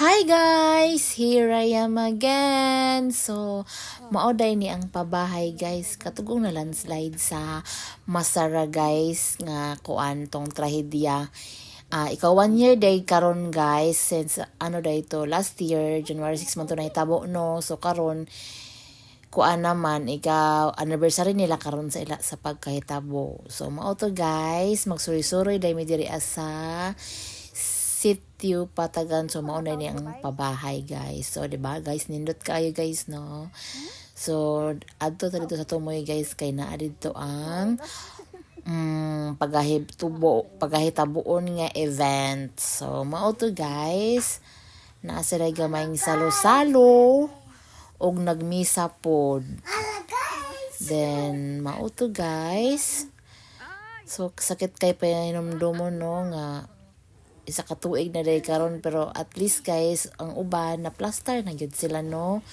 Hi guys! Here I am again! So, maoday ni ang pabahay guys. Katugong na landslide sa Masara guys nga kuan tong trahedya. Ikaw 1 year day karon guys since day to last year January 6 man to nahitabo no. So karon kuan naman ikaw anniversary nila karon sa pagkahitabo. So mao to guys, magsuri-suri day mi diri sa sitio Patagan. So mauna ni ang pabahay guys. So di ba guys, nindot kayo guys no. So adto ta dito sa tumoy guys kay naa dito ang pagahitabuon nga event. So mao to guys, naa sila gamayng salo-salo og nagmisa pod. Then mao to guys. So sakit kay pahinomdumon no nga isa ka tuig na day karon, pero at least guys ang uban na plaster na gyud sila no.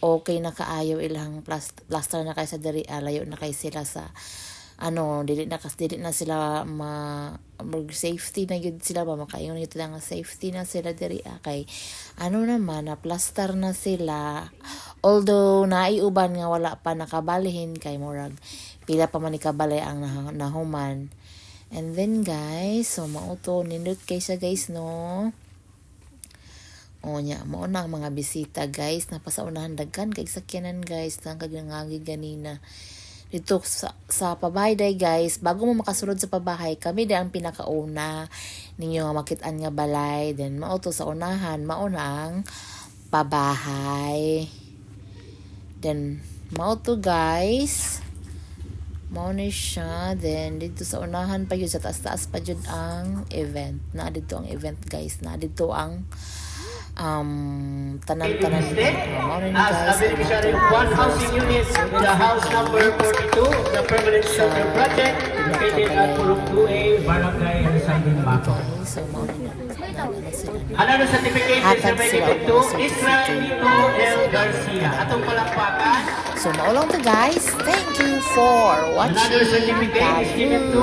Okay na kaayo ilang plaster na kay sa diri, layo na kay sila sa dili na sila safety na gyud sila ba makaingon ito nga safety na sila diri kay naman na plaster na sila, although naay uban nga wala pa nakabalihin kay murag pila pa man ikabalay ang nahuman. And then guys, so mauto nindot kay siya guys no. Mao na ang mga bisita guys, napasaunahan daghan kay sakyanan guys, nang kagangagi ganina. Dito sa pabahay day guys, bago mo makasulod sa pabahay, kami day ang pinakauna ninyo nga makit-an nga balay. Then mauto sa unahan, maunang pabahay. Then mauto guys, mauna siya. Then dito sa unahan pa yun, sa taas-taas pa yun ang event. Na dito ang event guys, na dito ang tanan-tanan dito. Mauna ni guys, one housing unit in the house number 42, the permanent shelter project located at Purok 2A, Barangay Residing Baco. So mauna niya. Another certificate is certificate to Israel Nito L. Garcia. Atong palakpakan. So maulang to guys. Thank you for watching. Another certificate is given to